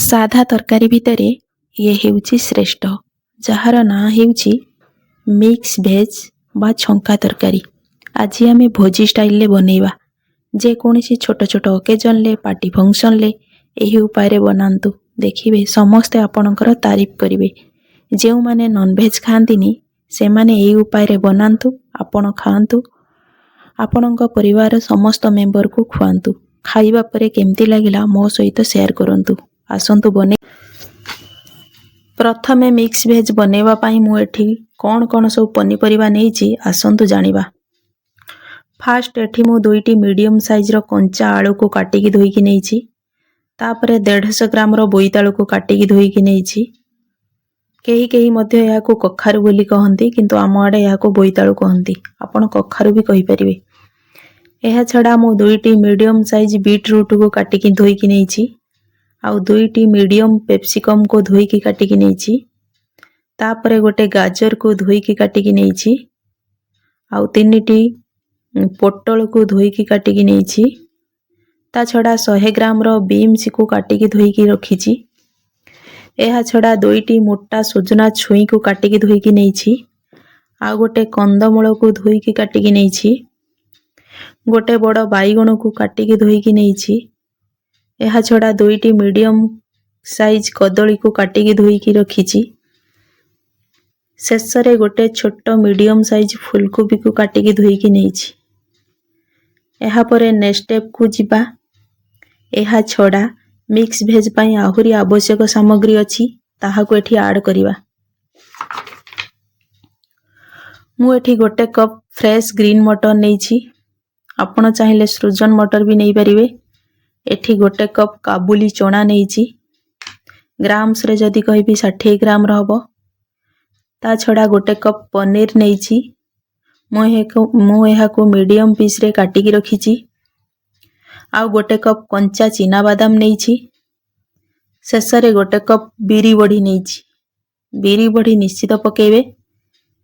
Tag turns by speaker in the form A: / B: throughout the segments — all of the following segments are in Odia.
A: ସାଧା ତରକାରୀ ଭିତରେ ଇଏ ହେଉଛି ଶ୍ରେଷ୍ଠ, ଯାହାର ନାଁ ହେଉଛି ମିକ୍ସ ଭେଜ୍ ବା ଛଙ୍କା ତରକାରୀ। ଆଜି ଆମେ ଭୋଜି ଷ୍ଟାଇଲରେ ବନେଇବା। ଯେକୌଣସି ଛୋଟ ଛୋଟ ଅକେଜନରେ, ପାର୍ଟି ଫଙ୍କସନରେ ଏହି ଉପାୟରେ ବନାନ୍ତୁ, ଦେଖିବେ ସମସ୍ତେ ଆପଣଙ୍କର ତାରିଫ କରିବେ। ଯେଉଁମାନେ ନନଭେଜ୍ ଖାଆନ୍ତିନି ସେମାନେ ଏହି ଉପାୟରେ ବନାନ୍ତୁ, ଆପଣ ଖାଆନ୍ତୁ, ଆପଣଙ୍କ ପରିବାରର ସମସ୍ତ ମେମ୍ବରକୁ ଖୁଆନ୍ତୁ। ଖାଇବା ପରେ କେମିତି ଲାଗିଲା ମୋ ସହିତ ସେୟାର କରନ୍ତୁ। ଆସନ୍ତୁ ବନେଇ। ପ୍ରଥମେ ମିକ୍ସ ଭେଜ୍ ବନେଇବା ପାଇଁ ମୁଁ ଏଠି କ'ଣ କ'ଣ ସବୁ ପନିପରିବା ନେଇଛି ଆସନ୍ତୁ ଜାଣିବା। ଫାଷ୍ଟ ଏଠି ମୁଁ 2ଟି ମିଡ଼ିୟମ୍ ସାଇଜ୍ର କଞ୍ଚା ଆଳୁକୁ କାଟିକି ଧୋଇକି ନେଇଛି। ତାପରେ 150 ଗ୍ରାମର ବୋଇତାଳୁକୁ କାଟିକି ଧୋଇକି ନେଇଛି। କେହି କେହି ମଧ୍ୟ ଏହାକୁ କଖାରୁ ବୋଲି କହନ୍ତି, କିନ୍ତୁ ଆମ ଆଡ଼େ ଏହାକୁ ବୋଇତାଳୁ କହନ୍ତି। ଆପଣ କଖାରୁ ବି କହିପାରିବେ। ଏହା ଛଡ଼ା ମୁଁ 2ଟି ମିଡ଼ିୟମ୍ ସାଇଜ୍ ବିଟ୍ ରୁଟ୍କୁ କାଟିକି ଧୋଇକି ନେଇଛି। ଆଉ 2ଟି ମିଡ଼ିୟମ୍ ପେପ୍ସିକମ୍କୁ ଧୋଇକି କାଟିକି ନେଇଛି। ତାପରେ ଗୋଟେ ଗାଜରକୁ ଧୋଇକି କାଟିକି ନେଇଛି। ଆଉ 3ଟି ପୋଟଳକୁ ଧୋଇକି କାଟିକି ନେଇଛି। ତା ଛଡ଼ା 100 ଗ୍ରାମର ବିମ୍ସକୁ କାଟିକି ଧୋଇକି ରଖିଛି। ଏହା ଛଡ଼ା 2ଟି ମୋଟା ସଜନା ଛୁଇଁକୁ କାଟିକି ଧୋଇକି ନେଇଛି। ଆଉ ଗୋଟେ କନ୍ଦମୂଳକୁ ଧୋଇକି କାଟିକି ନେଇଛି। ଗୋଟେ ବଡ଼ ବାଇଗଣକୁ କାଟିକି ଧୋଇକି ନେଇଛି। ଏହା ଛଡ଼ା 2ଟି ମିଡ଼ିୟମ୍ ସାଇଜ୍ କଦଳୀକୁ କାଟିକି ଧୋଇକି ରଖିଛି। ଶେଷରେ ଗୋଟେ ଛୋଟ ମିଡ଼ିୟମ୍ ସାଇଜ୍ ଫୁଲକୋବିକୁ କାଟିକି ଧୋଇକି ନେଇଛି। ଏହାପରେ ନେକ୍ସଟ ଷ୍ଟେପକୁ ଯିବା। ଏହା ଛଡ଼ା ମିକ୍ସ ଭେଜ୍ ପାଇଁ ଆହୁରି ଆବଶ୍ୟକ ସାମଗ୍ରୀ ଅଛି, ତାହାକୁ ଏଠି ଆଡ଼ କରିବା। ମୁଁ ଏଠି ଗୋଟେ କପ୍ ଫ୍ରେଶ୍ ଗ୍ରୀନ୍ ମଟର ନେଇଛି। ଆପଣ ଚାହିଁଲେ ସୃଜନ ମଟର ବି ନେଇପାରିବେ। ଏଠି ଗୋଟେ କପ୍ କାବୁଲି ଚଣା ନେଇଛି। ଗ୍ରାମ୍ସରେ ଯଦି କହିବି 60 ଗ୍ରାମର ହେବ। ତା ଛଡ଼ା ଗୋଟେ କପ୍ ପନିର ନେଇଛି। ମୁଁ ଏହାକୁ ମିଡ଼ିୟମ୍ ପିସ୍ରେ କାଟିକି ରଖିଛି। ଆଉ ଗୋଟେ କପ୍ କଞ୍ଚା ଚିନାବାଦାମ ନେଇଛି। ଶେଷରେ ଗୋଟେ କପ୍ ବିରି ବଢ଼ି ନେଇଛି। ବିରି ବଢ଼ି ନିଶ୍ଚିତ ପକାଇବେ।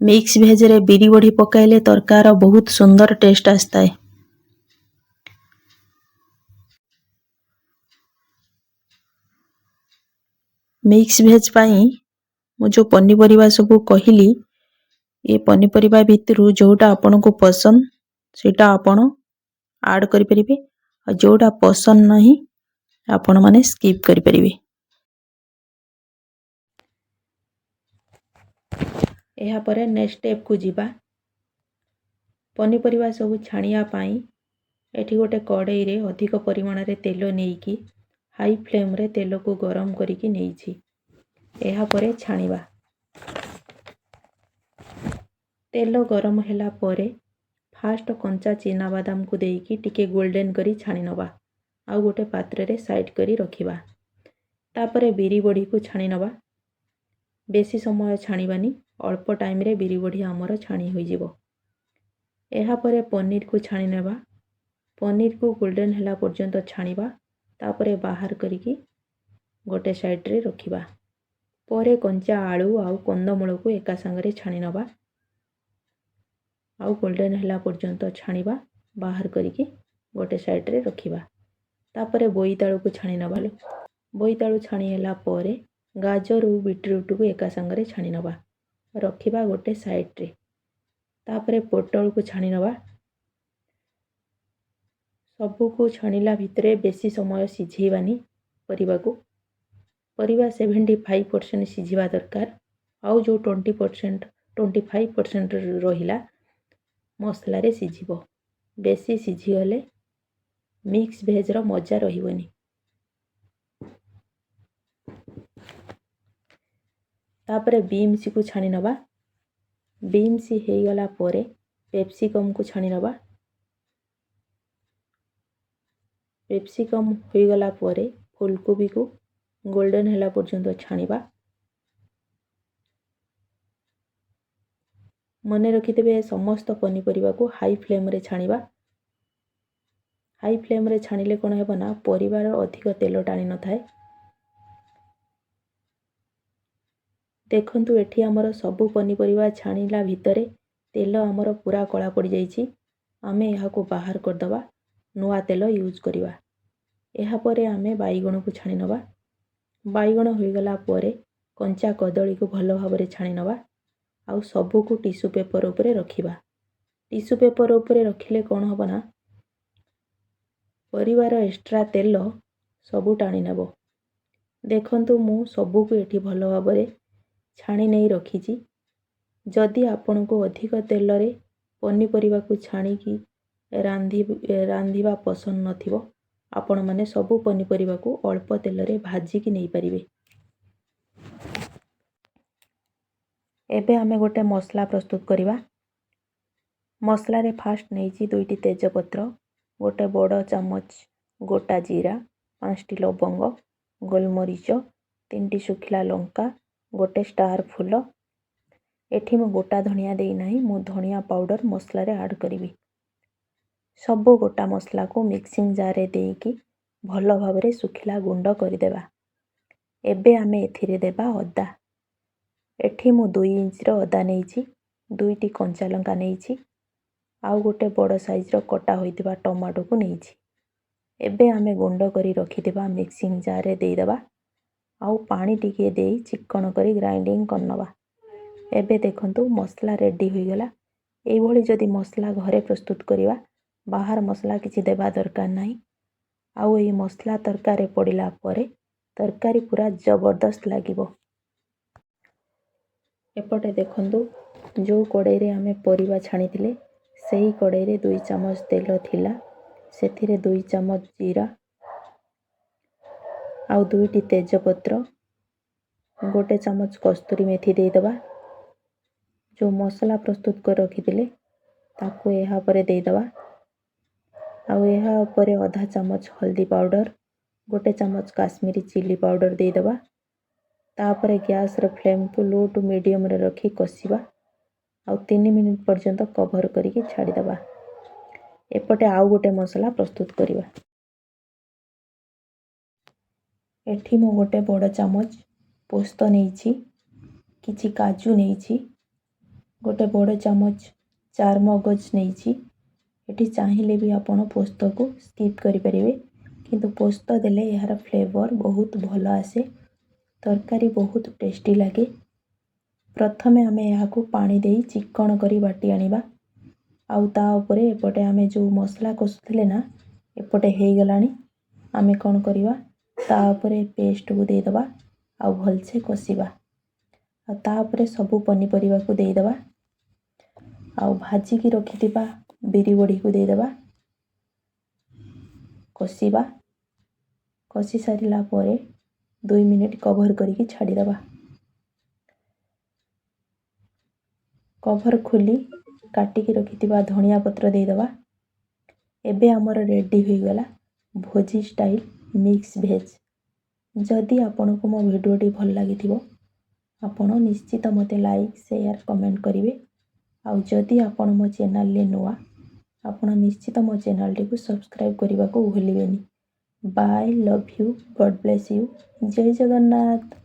A: ମିକ୍ସ ଭେଜ୍ରେ ବିରି ବଢ଼ି ପକାଇଲେ ତରକାରୀର ବହୁତ ସୁନ୍ଦର ଟେଷ୍ଟ ଆସିଥାଏ। ମିକ୍ସ ଭେଜ୍ ପାଇଁ ମୁଁ ଯେଉଁ ପନିପରିବା ସବୁ କହିଲି, ଏ ପନିପରିବା ଭିତରୁ ଯେଉଁଟା ଆପଣଙ୍କୁ ପସନ୍ଦ ସେଇଟା ଆପଣ ଆଡ଼ କରିପାରିବେ, ଆଉ ଯେଉଁଟା ପସନ୍ଦ ନାହିଁ ଆପଣମାନେ ସ୍କିପ୍ କରିପାରିବେ। ଏହାପରେ ନେକ୍ସଟ ଷ୍ଟେପକୁ ଯିବା। ପନିପରିବା ସବୁ ଛାଣିବା ପାଇଁ ଏଠି ଗୋଟେ କଡ଼େଇରେ ଅଧିକ ପରିମାଣରେ ତେଲ ନେଇକି ହାଇ ଫ୍ଲେମ୍ରେ ତେଲକୁ ଗରମ କରିକି ନେଇଛି। ଏହାପରେ ଛାଣିବା। ତେଲ ଗରମ ହେଲା ପରେ ଫାଷ୍ଟ କଞ୍ଚା ଚିନାବାଦାମକୁ ଦେଇକି ଟିକେ ଗୋଲ୍ଡେନ୍ କରି ଛାଣି ନେବା। ଆଉ ଗୋଟେ ପାତ୍ରରେ ସାଇଡ଼୍ କରି ରଖିବା। ତାପରେ ବିରି ବଢ଼ିକୁ ଛାଣି ନେବା। ବେଶୀ ସମୟ ଛାଣିବାନି, ଅଳ୍ପ ଟାଇମ୍ରେ ବିରି ବଢ଼ି ଆମର ଛାଣି ହୋଇଯିବ। ଏହାପରେ ପନିରକୁ ଛାଣି ନେବା। ପନିରକୁ ଗୋଲ୍ଡେନ୍ ହେଲା ପର୍ଯ୍ୟନ୍ତ ଛାଣିବା। ତାପରେ ବାହାର କରିକି ଗୋଟେ ସାଇଡ଼୍ରେ ରଖିବା। ପରେ କଞ୍ଚା ଆଳୁ ଆଉ କନ୍ଦମୂଳକୁ ଏକା ସାଙ୍ଗରେ ଛାଣି ନେବା। ଆଉ ଗୋଲ୍ଡେନ୍ ହେଲା ପର୍ଯ୍ୟନ୍ତ ଛାଣିବା। ବାହାର କରିକି ଗୋଟେ ସାଇଡ଼୍ରେ ରଖିବା। ତାପରେ ବୋଇତାଳୁକୁ ଛାଣି ନେବା। ବୋଇତାଳୁ ଛାଣି ହେଲା ପରେ ଗାଜର ଓ ବିଟ୍ରୁଟ୍କୁ ଏକା ସାଙ୍ଗରେ ଛାଣି ନେବା, ରଖିବା ଗୋଟେ ସାଇଡ଼୍ରେ। ତାପରେ ପୋଟଳକୁ ଛାଣି ନେବା। ସବୁକୁ ଛାଣିଲା ଭିତରେ ବେଶୀ ସମୟ ସିଝେଇବାନି ପରିବାକୁ। ପରିବା 75% ସିଝିବା ଦରକାର। ଆଉ ଯେଉଁ 25% ରହିଲା ମସଲାରେ ସିଝିବ। ବେଶୀ ସିଝିଗଲେ ମିକ୍ସ ଭେଜ୍ର ମଜା ରହିବନି। ତାପରେ ବିମ୍ସକୁ ଛାଣି ନେବା। ବିମ୍ସ ହେଇଗଲା ପରେ ପେପ୍ସିକମ୍କୁ ଛାଣି ନେବା। ପେପ୍ସିକମ୍ ହୋଇଗଲା ପରେ ଫୁଲକୋବିକୁ ଗୋଲ୍ଡେନ୍ ହେଲା ପର୍ଯ୍ୟନ୍ତ ଛାଣିବା। ମନେ ରଖିଥିବେ ସମସ୍ତ ପନିପରିବାକୁ ହାଇ ଫ୍ଲେମ୍ରେ ଛାଣିବା। ହାଇ ଫ୍ଲେମ୍ରେ ଛାଣିଲେ କ'ଣ ହେବ ନା ପରିବାର ଅଧିକ ତେଲ ଟାଣି ନଥାଏ। ଦେଖନ୍ତୁ ଏଠି ଆମର ସବୁ ପନିପରିବା ଛାଣିଲା ଭିତରେ ତେଲ ଆମର ପୁରା କଳା ପଡ଼ିଯାଇଛି। ଆମେ ଏହାକୁ ବାହାର କରିଦେବା। ନୂଆ ତେଲ ୟୁଜ୍ କରିବା। ଏହାପରେ ଆମେ ବାଇଗଣକୁ ଛାଣି ନେବା। ବାଇଗଣ ହୋଇଗଲା ପରେ କଞ୍ଚା କଦଳୀକୁ ଭଲ ଭାବରେ ଛାଣି ନେବା। ଆଉ ସବୁକୁ ଟିସୁ ପେପର ଉପରେ ରଖିବା। ଟିସୁ ପେପର ଉପରେ ରଖିଲେ କ'ଣ ହେବ ନା ପରିବାର ଏକ୍ସଟ୍ରା ତେଲ ସବୁ ଟାଣି ନେବ। ଦେଖନ୍ତୁ ମୁଁ ସବୁକୁ ଏଠି ଭଲ ଭାବରେ ଛାଣି ନେଇ ରଖିଛି। ଯଦି ଆପଣଙ୍କୁ ଅଧିକ ତେଲରେ ପନିପରିବାକୁ ଛାଣିକି ରାନ୍ଧିବା ପସନ୍ଦ ନଥିବ, ଆପଣମାନେ ସବୁ ପନିପରିବାକୁ ଅଳ୍ପ ତେଲରେ ଭାଜିକି ନେଇପାରିବେ। ଏବେ ଆମେ ଗୋଟେ ମସଲା ପ୍ରସ୍ତୁତ କରିବା। ମସଲାରେ ଫାଷ୍ଟ ନେଇଛି 2ଟି ତେଜପତ୍ର, ଗୋଟେ ବଡ଼ ଚାମଚ ଗୋଟା ଜିରା, 5ଟି ଲବଙ୍ଗ, ଗୋଲମରିଚ, 3ଟି ଶୁଖିଲା ଲଙ୍କା, ଗୋଟେ ଷ୍ଟାର ଫୁଲ। ଏଠି ମୁଁ ଗୋଟା ଧନିଆ ଦେଇନାହିଁ, ମୁଁ ଧନିଆ ପାଉଡ଼ର ମସଲାରେ ଆଡ଼୍ କରିବି। ସବୁ ଗୋଟା ମସଲାକୁ ମିକ୍ସିଂ ଜାର୍ରେ ଦେଇକି ଭଲ ଭାବରେ ଶୁଖିଲା ଗୁଣ୍ଡ କରିଦେବା। ଏବେ ଆମେ ଏଥିରେ ଦେବା ଅଦା। ଏଠି ମୁଁ 2 ଇଞ୍ଚର ଅଦା ନେଇଛି, 2ଟି କଞ୍ଚା ଲଙ୍କା ନେଇଛି, ଆଉ ଗୋଟେ ବଡ଼ ସାଇଜ୍ର କଟା ହୋଇଥିବା ଟମାଟୋକୁ ନେଇଛି। ଏବେ ଆମେ ଗୁଣ୍ଡ କରି ରଖିଥିବା ମିକ୍ସିଂ ଜାର୍ରେ ଦେଇଦେବା। ଆଉ ପାଣି ଟିକେ ଦେଇ ଚିକ୍କଣ କରି ଗ୍ରାଇଣ୍ଡିଙ୍ଗ କରିନେବା। ଏବେ ଦେଖନ୍ତୁ ମସଲା ରେଡ଼ି ହୋଇଗଲା। ଏଇଭଳି ଯଦି ମସଲା ଘରେ ପ୍ରସ୍ତୁତ କରିବା, ବାହାର ମସଲା କିଛି ଦେବା ଦରକାର ନାହିଁ। ଆଉ ଏହି ମସଲା ତରକାରୀ ପଡ଼ିଲା ପରେ ତରକାରୀ ପୁରା ଜବରଦସ୍ତ ଲାଗିବ। ଏପଟେ ଦେଖନ୍ତୁ ଯେଉଁ କଡ଼େଇରେ ଆମେ ପରିବା ଛାଣିଥିଲେ ସେହି କଡ଼େଇରେ 2 ଚାମଚ ତେଲ ଥିଲା। ସେଥିରେ 2 ଚାମଚ ଜିରା ଆଉ 2ଟି ତେଜପତ୍ର, ଗୋଟେ ଚାମଚ କସ୍ତୁରୀ ମେଥି ଦେଇଦେବା। ଯେଉଁ ମସଲା ପ୍ରସ୍ତୁତ କରି ରଖିଥିଲେ ତାକୁ ଏହା ଉପରେ ଦେଇଦେବା। ଆଉ ଏହା ଉପରେ ଅଧା ଚାମଚ ହଳଦୀ ପାଉଡ଼ର, ଗୋଟେ ଚାମଚ କାଶ୍ମୀରୀ ଚିଲି ପାଉଡ଼ର ଦେଇଦେବା। ତାପରେ ଗ୍ୟାସ୍ର ଫ୍ଲେମ୍କୁ ଲୋ ଟୁ ମିଡ଼ିୟମ୍ରେ ରଖି କଷିବା। ଆଉ 3 ମିନିଟ୍ ପର୍ଯ୍ୟନ୍ତ କଭର୍ କରିକି ଛାଡ଼ିଦେବା। ଏପଟେ ଆଉ ଗୋଟେ ମସଲା ପ୍ରସ୍ତୁତ କରିବା। ଏଠି ମୁଁ ଗୋଟେ ବଡ଼ ଚାମଚ ପୋସ୍ତ ନେଇଛି, କିଛି କାଜୁ ନେଇଛି, ଗୋଟେ ବଡ଼ ଚାମଚ ଚାରମଗଜ ନେଇଛି। ଏଠି ଚାହିଁଲେ ବି ଆପଣ ପୋସ୍ତକୁ ସ୍କିପ୍ କରିପାରିବେ, କିନ୍ତୁ ପୋସ୍ତ ଦେଲେ ଏହାର ଫ୍ଲେଭର୍ ବହୁତ ଭଲ ଆସେ, ତରକାରୀ ବହୁତ ଟେଷ୍ଟି ଲାଗେ। ପ୍ରଥମେ ଆମେ ଏହାକୁ ପାଣି ଦେଇ ଚିକ୍କଣ କରି ବାଟି ଆଣିବା। ଆଉ ତା ଉପରେ ଏପଟେ ଆମେ ଯେଉଁ ମସଲା କଷୁଥିଲେ ନା, ଏପଟେ ହେଇଗଲାଣି। ଆମେ କ'ଣ କରିବା, ତା ଉପରେ ପେଷ୍ଟକୁ ଦେଇଦେବା ଆଉ ଭଲସେ କଷିବା। ଆଉ ତା ଉପରେ ସବୁ ପନିପରିବାକୁ ଦେଇଦେବା। ଆଉ ଭାଜିକି ରଖିଥିବା ବିରି ବଢ଼ିକୁ ଦେଇଦେବା। କଷିବା। କଷି ସାରିଲା ପରେ 2 ମିନିଟ୍ କଭର୍ କରିକି ଛାଡ଼ିଦେବା। କଭର୍ ଖୋଲି କାଟିକି ରଖିଥିବା ଧନିଆ ପତ୍ର ଦେଇଦେବା। ଏବେ ଆମର ରେଡ଼ି ହୋଇଗଲା ଭୋଜି ଷ୍ଟାଇଲ୍ ମିକ୍ସ ଭେଜ୍। ଯଦି ଆପଣଙ୍କୁ ମୋ ଭିଡ଼ିଓଟି ଭଲ ଲାଗିଥିବ, ଆପଣ ନିଶ୍ଚିତ ମୋତେ ଲାଇକ୍, ସେୟାର, କମେଣ୍ଟ କରିବେ। ଆଉ ଯଦି ଆପଣ ମୋ ଚ୍ୟାନେଲରେ ନୂଆ, ଆପଣ ନିଶ୍ଚିତ ମୋ ଚ୍ୟାନେଲଟିକୁ ସବସ୍କ୍ରାଇବ୍ କରିବାକୁ ଭୁଲିବେନି। Bye, love you, God bless you, ଜୟ ଜଗନ୍ନାଥ।